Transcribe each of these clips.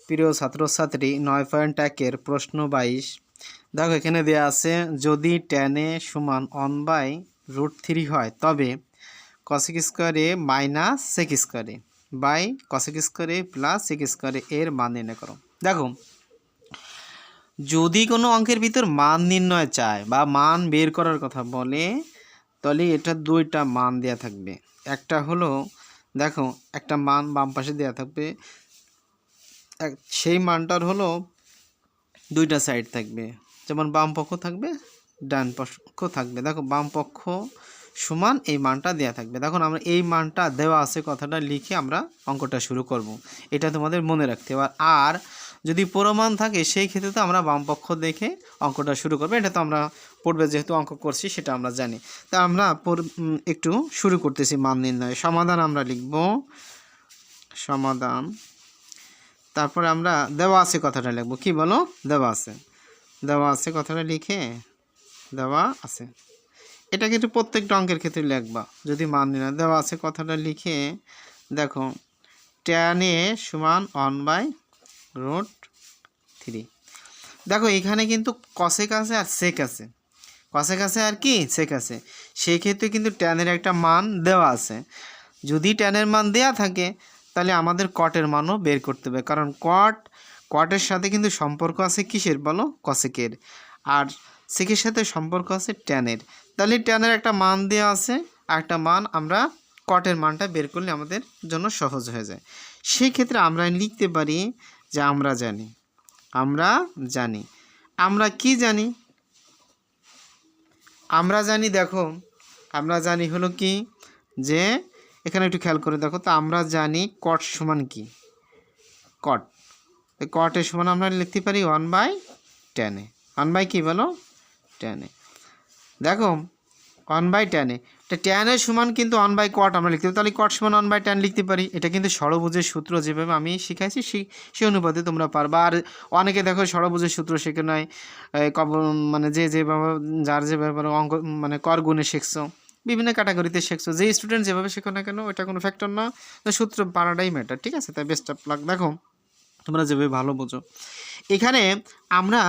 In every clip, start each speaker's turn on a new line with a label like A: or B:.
A: প্রিয় ছাত্রছাত্রী 9.1 প্রশ্ন 22। দেখো এখানে দেওয়া আছে যদি tan a সমান 1/√3 হয় তবে cosec square a minus sec square a by cosec square a plus sec square a এর মান নির্ণয় করো। দেখো যদি কোনো অঙ্কের ভিতর মান নির্ণয় চায় বা মান বের করার কথা বলে তাহলে এটা দুইটা মান দেয়া থাকবে। একটা হলো দেখো একটা মান বাম পাশে দেয়া থাকবে, সেই মানটার হলো দুইটা সাইড থাকবে, যেমন বাম পক্ষ থাকবে ডান পক্ষ থাকবে। দেখো বাম পক্ষ সমান এই মানটা দেয়া থাকবে। দেখুন আমরা এই মানটা দেওয়া আছে কথাটা লিখে আমরা অঙ্কটা শুরু করব, এটা তোমাদের মনে রাখতে হবে। আর যদি প্রমাণ থাকে সেই ক্ষেত্রে তো আমরা বাম পক্ষ দেখে অঙ্কটা শুরু করবো। এটা তো আমরা পড়বে যেহেতু অঙ্ক করছি সেটা আমরা জানি। তা আমরা একটু শুরু করতেছি মান নির্ণয়। সমাধান আমরা লিখব সমাধান, তারপরে আমরা দেওয়া আছে কথাটা লিখব। কি বলো? দেওয়া আছে কথাটা লিখে দেওয়া আছে, এটা কিন্তু প্রত্যেকটা অঙ্কের ক্ষেত্রে লিখবা। যদি মান নির্ণয় দেওয়া আছে কথাটা লিখে দেখো tan a সমান 1/√3। দেখো এখানে কিন্তু cosec আছে আর sec আছে, cosec আছে আর কি sec আছে। সেই ক্ষেত্রে কিন্তু tan এর একটা মান দেওয়া আছে। যদি tan এর মান দেয়া থাকে তাহলে আমাদের cot এর মানও বের করতে হবে, কারণ cot এর সাথে কিন্তু সম্পর্ক আছে কিসের বলো? cosec এর। আর sec এর সাথে সম্পর্ক আছে tan এর। তাহলে tan এর একটা মান দেওয়া আছে আর একটা মান আমরা cot এর মানটা বের করলে আমাদের জন্য সহজ হয়ে যায়। সেই ক্ষেত্রে আমরা লিখতে পারি যে আমরা জানি আমরা কি জানি? আমরা জানি দেখো আমরা জানি হলো কি যে এখানে একটু খেয়াল করে দেখো তো, আমরা জানি cot সমান কি? cot এর সমান আমরা লিখতে পারি 1/tan a। 1 কি বলো? tan a। দেখো 1/tan a, tan এর সমান কিন্তু 1/cot আমরা লিখতে পারি। তাহলে cot সমান 1/tan লিখতে পারি। এটা কিন্তু ষড়ভুজের সূত্র যেভাবে আমি শিখাইছি সেই অনুপাতে তোমরা পারবা। আর অনেকে দেখো ষড়ভুজের সূত্র শেখে নয়, মানে যেভাবে যার যেভাবে অঙ্ক মানে কর গুণে শিখছো, বিভিন্ন ক্যাটাগরিতে শিখছো, যে স্টুডেন্ট যেভাবে শেখো না কেন ওটা কোনো ফ্যাক্টর না, সূত্র পারাটাই ম্যাটার। ঠিক আছে? তাই বেস্ট অফ লাক। দেখো তোমরা যেভাবে ভালো বোঝো, এখানে আমরা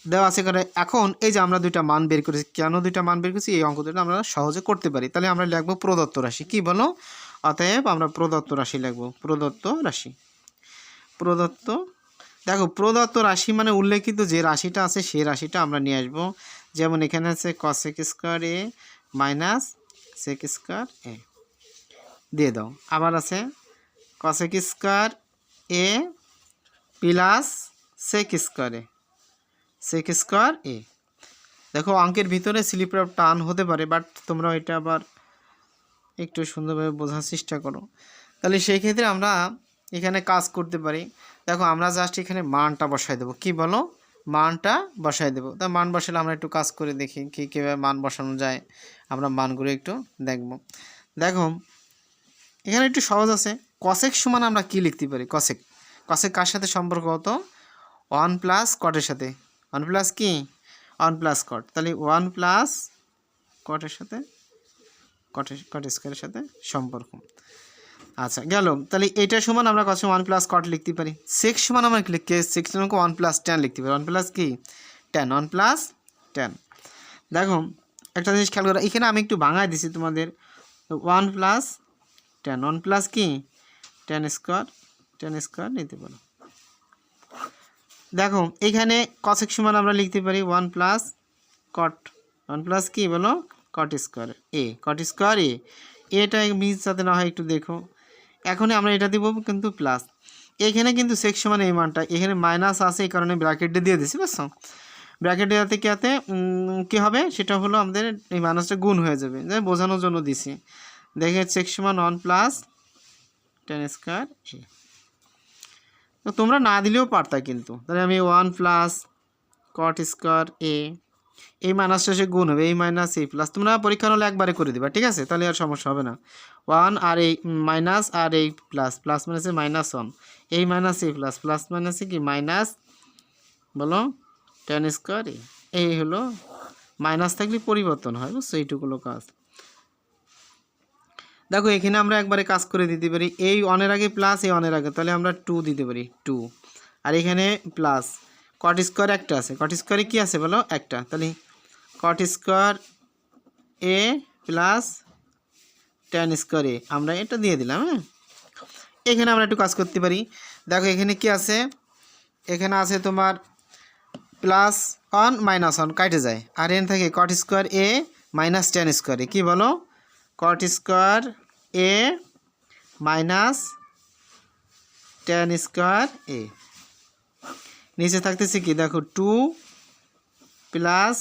A: দেওয়া আছে করে এখন এই যে আমরা দুইটা মান বের করেছি। কেন দুইটা মান বের করেছি? এই অঙ্ক দুটো আমরা সহজে করতে পারি। তাহলে আমরা লিখবো প্রদত্ত রাশি। কি বলো? অতএব আমরা প্রদত্ত রাশি লিখবো। প্রদত্ত দেখো প্রদত্ত রাশি মানে উল্লেখিত যে রাশিটা আছে সেই রাশিটা আমরা নিয়ে আসবো। যেমন এখানে আছে cosec square a minus sec square a দিয়ে দাও। আবার আছে cosec square a plus sec square a। দেখো অঙ্কের ভিতরে স্লিপের টান হতে পারে, বাট তোমরা এটা আবার একটু সুন্দরভাবে বোঝার চেষ্টা করো। তাহলে সেই ক্ষেত্রে আমরা এখানে কাজ করতে পারি। দেখো আমরা জাস্ট এখানে মানটা বসাই দেবো। কি বলো? মানটা বসাই দেবো। তা মান বসালে আমরা একটু কাজ করে দেখি কীভাবে মান বসানো যায়। আমরা মানগুলো একটু দেখব। দেখো এখানে একটু সহজ আছে। cosec সমান আমরা কি লিখতে পারি? cosec কার সাথে সম্পর্ক হতো? 1 + cot এর সাথে। 1 কি? 1 + cot। তাহলে 1 + cot এর সাথে cot স্কয়ারের সাথে সম্পর্ক। আচ্ছা গেল। তাহলে এটা সমান আমরা কত? 1 + cot লিখতে পারি। sec সমান আমরা কি লিখতে? sec সমান 1 + tan লিখতে পারি। 1 কি? tan। 1 + tan। দেখো একটা জিনিস খেয়াল করো, এখানে আমি একটু ভাঙায় দিছি তোমাদের। 1 + tan। 1 কি? tan স্কয়ার নিতে পারো। দেখো এখানে cosec সমান আমরা লিখতে পারি 1 + cot। 1 কি বলো? cot square a। cot square a, এটা মিস যাতে না হয় একটু দেখো। এখনই আমরা এটা দিব কিন্তু প্লাস। এখানে কিন্তু sec সমান এই মানটা, এখানে মাইনাস আছে এই কারণে ব্র্যাকেটে দিয়ে দিছি, বুঝছো? ব্র্যাকেটে যাতে কি হবে সেটা হলো আমাদের এই মাইনাসটা গুণ হয়ে যাবে, বোঝানোর জন্য দিছি। দেখে sec সমান 1 + tan স্কয়ার a। তো তোমরা না দিলেও পারতা কিন্তু। তাহলে আমি 1 + cot স্কয়ার a, এই মাইনাসটা সে গুণ হবে, এই মাইনাস এই প্লাস। তোমরা পরীক্ষা হলে একবারে করে দিবা, ঠিক আছে? তাহলে আর সমস্যা হবে না। 1 আর এই মাইনাস আর এই প্লাস, প্লাস মাইনাসে -1, এই মাইনাস এই প্লাস, প্লাস মাইনাসে কি মাইনাস বলো tan স্কয়ার a। এই হলো মাইনাস থাকলে পরিবর্তন হয়, বুঝছো? এইটুকু হলো কাজ। দেখো এখানে আমরা একবারে কাজ করে দিতে পারি। এই 1 এর আগে প্লাস, এই 1 এর আগে, তাহলে আমরা 2 দিতে পারি 2। আর এখানে প্লাস কট স্কোয়ার একটা আছে, কট স্কোয়ারে কী আছে বলো একটা, তাহলে কট স্কোয়ার এ প্লাস ট্যান স্কোয়ার এ আমরা এটা দিয়ে দিলাম। হ্যাঁ, এখানে আমরা একটু কাজ করতে পারি। দেখো এখানে কি আছে, এখানে আছে তোমার প্লাস ওয়ান মাইনাস ওয়ান কাটে যায়, আর এখানে থাকে কট স্কোয়ার এ মাইনাস ট্যান স্কোয়ার এ, কী বলো কট স্কোয়ার এ মাইনাস ট্যান স্কোয়ার এ। নিচে থাকতেছে কি দেখো 2 প্লাস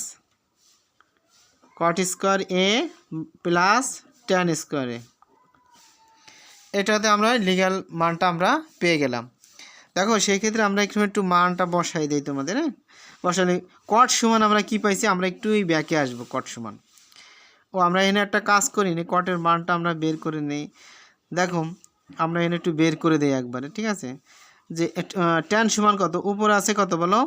A: কট স্কোয়ার এ প্লাস ট্যান স্কোয়ার এ। এটাতে আমরা লিগ্যাল মানটা আমরা পেয়ে গেলাম। দেখো সেই ক্ষেত্রে আমরা একটু মানটা বসাই দিই তোমাদের। হ্যাঁ, বসালে কট সমান আমরা কি পাইছি, আমরা একটু ব্যাকে আসবো কট সমান। ও আমরা এখানে একটা কাজ করি নি, কটের মানটা আমরা বের করে নিই। দেখো আমরা এখানে একটু বের করে দিই একবারে, ঠিক আছে, যে ট্যান সমান কত, উপরে আছে কত বলো,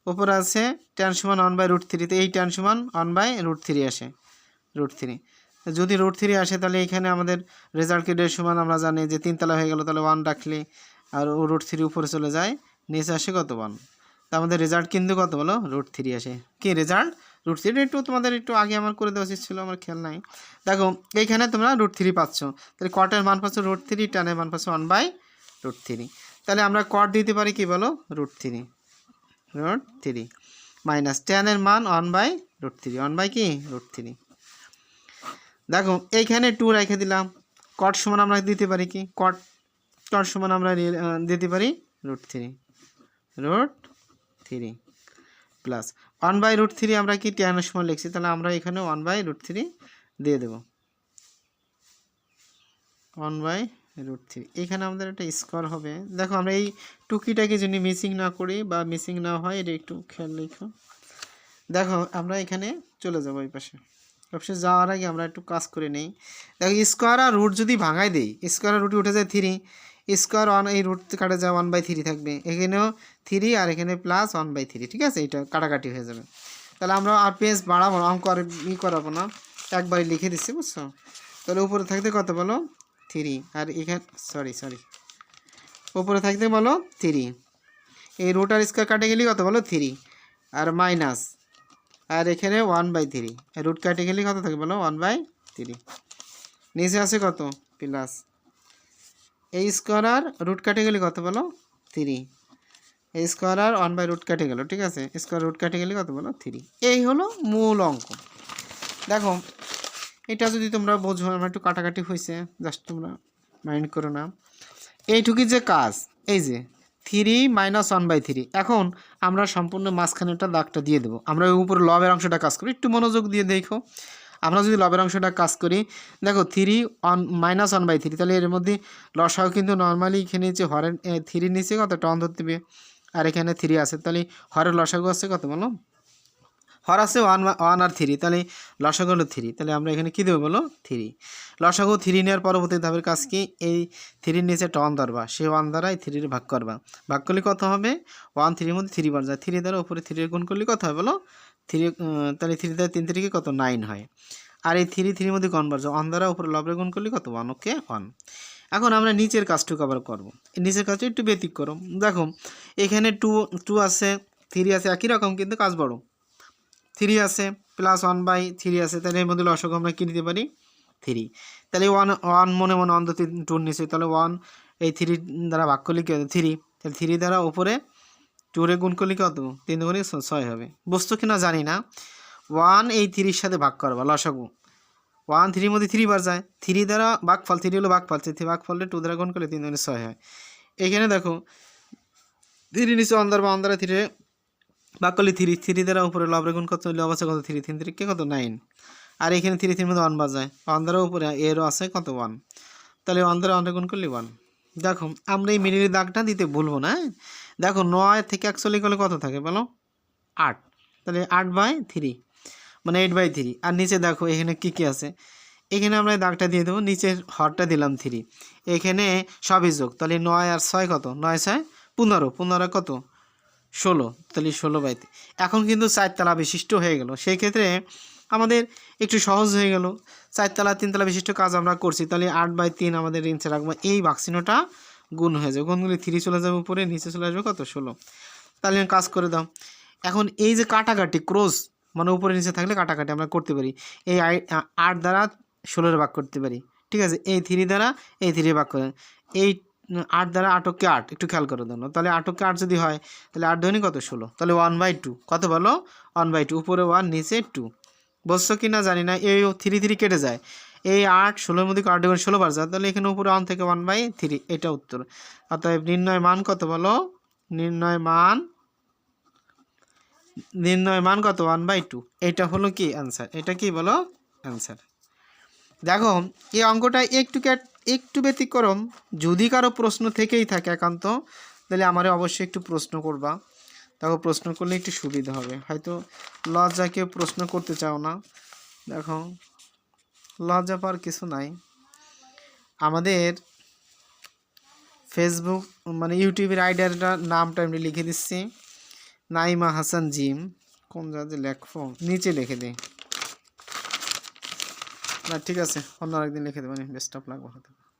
A: উপরে আছে ট্যান সমান 1/√3, তো এই ট্যান সমান 1/√3 আসে, √3। যদি √3 আসে তাহলে এখানে আমাদের রেজাল্ট কি সমান আমরা জানি যে 3 তলা হয়ে গেল, তাহলে 1 রাখলে আর ও √3 উপরে চলে যায়, নিচে আসে কত 1, তা আমাদের রেজাল্ট কিন্তু কত বলো √3 আসে। কি রেজাল্ট √3, একটু তোমাদের একটু আগে আমার করে দেওয়া উচিত ছিল, আমার খেয়াল নাই। দেখো এইখানে তোমরা √3 পাচ্ছ, তাহলে কটের মান পাচ্ছ √3, ট্যানের মান পাচ্ছ 1/√3। তাহলে আমরা কট দিতে পারি কি বলো √3 মাইনাস ট্যানের মান 1/√3, 1 কি √3। দেখো এইখানে 2 রেখে দিলাম, কট সমান আমরা দিতে পারি কি কট সমান আমরা দিতে পারি √3 প্লাস 1/√3 আমরা কি ট্যানের সমান লিখছি, তাহলে আমরা এখানে 1/√3 দিয়ে দেব, 1/√3। এখানে আমাদের একটা স্কোয়ার হবে। দেখো আমরা এই টুকিটাকে যদি মিসিং না করি বা মিসিং না হয়, এটা একটু খেয়াল রেখো। দেখো আমরা এখানে চলে যাবো এই পাশে, অবশ্যই যাওয়ার আগে আমরা একটু কাজ করে নেই। দেখো স্কোয়ার আর রুট যদি ভাঙাই দেই, স্কোয়ার আর রুটে উঠে যায় 3, স্কোয়ার 1 এই রুট কাটা যায় 1/3 থাকবে, এখানেও 3 আর এখানে প্লাস 1/3, ঠিক আছে, এটা কাটাকাটি হয়ে যাবে। তাহলে আমরা আর পেজ বাড়াবো না, অঙ্ক আর করাবো না, একবারই লিখে দিচ্ছি, বুঝছো। তাহলে উপরে থাকতে কত বলো 3, আর এখানে সরি উপরে থাকতে বলো 3, এই রুট আর স্কোয়ার কাটে গেলে কত বলো 3, আর মাইনাস, আর এখানে 1/3, রুট কাটে গেলে কত থাকে বলো 1/3, নিচে আছে কত প্লাস, এই স্কোয়ার আর রুট কাটে গেলে কত বলো 3, এই স্কোয়ার আর 1/√, কাটে গেল, ঠিক আছে, স্কোয়ার রুট কাটে গেলে কত বলো 3। এই হলো মূল অঙ্ক। দেখো এটা যদি তোমরা বোঝো, আমার একটু কাটাকাটি হয়েছে, জাস্ট তোমরা মাইন্ড করো না। এইটুকুই যে কাজ, এই যে 3 - 1/3। এখন আমরা সম্পূর্ণ মাঝখানেটা দাগটা দিয়ে দেবো, আমরা ওই উপরে লবের অংশটা কাজ করি, একটু মনোযোগ দিয়ে দেখো। আমরা যদি লবের অংশটা কাজ করি, দেখো 3 -1/3, তাহলে এর মধ্যে লসাও কিন্তু নর্মালি এখানে যে হরের 3 নিচে কত টন ধরতে হবে, আর এখানে 3 আছে, তাহলে হরের লসাগু আছে কত বলো, হর আছে 1 আর 3, তাহলে লসাগু হলো 3, তাহলে আমরা এখানে কী দেবো বলো 3। লসাগু 3 নেওয়ার পরবর্তী ধাপের কাজ কি, এই 3 নিচে একটা 1 ধরবা, সেই 1 দ্বারা এই 3 ভাগ করবা, ভাগ করলে কত হবে 1, 3 মধ্যে 3 বার যায়, 3 দ্বারা উপরে 3 গুণ করলে কত হয় বলো 3, তাহলে 3 দ্বারা 3 3 কত 9 হয়, আর এই 3 মধ্যে কোন বার যায় 1 দ্বারা উপরে লবের গুণ করলে কত 1, ওকে 1। এখন আমরা নিচের কাজটুকু আবার করবো, নিচের কাজটা একটু ব্যতিক্রম। দেখো এখানে 2 আছে, 3 আছে, একই রকম কিন্তু কাজ বড়, 3 আছে প্লাস 1/3 আছে, তাহলে এর মধ্যে লসাগু আমরা কী নিতে পারি 3, তাহলে 1 মনে মনে অন্তত 2 নিচে, তাহলে 1 এই 3 দ্বারা ভাগ করলে কী হবে 3, তাহলে 3 দ্বারা উপরে 2 গুণ করলে কত 3 গুণে 6 হবে, বুঝতো কিনা জানি না। 1 এই 3 সাথে ভাগ করবা, লসাগু 1 3 মধ্যে 3 বার যায়, 3 দ্বারা ভাগফল, 3 হলো ভাগফল, 3 ভাগফলে 2 দ্বারা গুণ করলে 3 গুণে 6 হয়। এখানে দেখো 3 নিচে 1 দ্বারা 1 দ্বারা 3 ভাগ করলে 3 দ্বারা উপরে লবের গুণ কত, লব আছে কত 3, 3 কে কত 9, আর এখানে 3 মধ্যে 1 বাজায়, 1 দ্বারা উপরে এরও আছে কত 1, তাহলে 1 দ্বারা 1 গুণ করলে 1। দেখো আমরা এই মিডিলের দাগটা দিতে ভুলবো না। দেখো 9 থেকে 41 করলে কত থাকে বলো 8, তাহলে 8/3 মানে 8/3, আর নিচে দেখো এখানে কী কী আছে, এখানে আমরা দাগটা দিয়ে দেবো, নিচের হরটা দিলাম 3, এখানে সবই যোগ, তাহলে 9 আর 6 কত 9 6 15, 15 কত 16, তাহলে 16/3। এখন কিন্তু 4 তলা বিশিষ্ট হয়ে গেল, সেই ক্ষেত্রে আমাদের একটু সহজ হয়ে গেল, 4 তলা 3 তলা বিশিষ্ট কাজ আমরা করছি, তাহলে 8/3 আমাদের রেঞ্জে রাখবো, এই বাক্সিনোটা গুণ হয়ে যাবে, গুণগুলি 3 চলে যাবে উপরে, নিচে চলে আসবে কত 16। তাহলে কাজ করে দাও। এখন এই যে কাটাকাটি ক্রস মানে উপরে নিচে থাকলে কাটাকাটি আমরা করতে পারি, এই 8 দ্বারা 16 ভাগ করতে পারি, ঠিক আছে। এই 3 দ্বারা এই 3 ভাগ করে, এই 8 দ্বারা 8কে 8, একটু খেয়াল করে দাও। তাহলে 8কে 8 যদি হয় তাহলে 8 ধনী কত 16, তাহলে 1/2 কত বলো 1/2, উপরে 1 নিচে 2। বুঝছো কি না জানি না, এই 3 কেটে যায়, এই 8 16-এর মধ্যে 8 গুণ 16 বার যায়, তাহলে এখানে উপরে 1 থেকে 1/3, এটা উত্তর। অতএব নির্ণয় মান কত বলো, নির্ণয় মান কত 1/2, এটা হলো কি অ্যান্সার, এটা কি বলো অ্যান্সার। দেখো এই অঙ্কটা একটু ব্যতিক্রম, যদি কারো প্রশ্ন থেকেই থাকে একান্ত, তাহলে আমারে অবশ্যই একটু প্রশ্ন করবা, দেখো প্রশ্ন করলে একটু সুবিধা হবে। হয়তো লজ্জা কেউ প্রশ্ন করতে চাও না, দেখো লজ্জা পাওয়ার কিছু নাই। আমাদের ফেসবুক মানে ইউটিউবের আইডিয়ার নামটা আমি লিখে দিচ্ছি, নাইমা হাসান জিম। কোন জায়গায় লেখবো, নিচে লিখে দিই না, ঠিক আছে অন্য আরেকদিন লিখে দেবেন। বেস্ট অফ লাক, ভালো থাকবেন।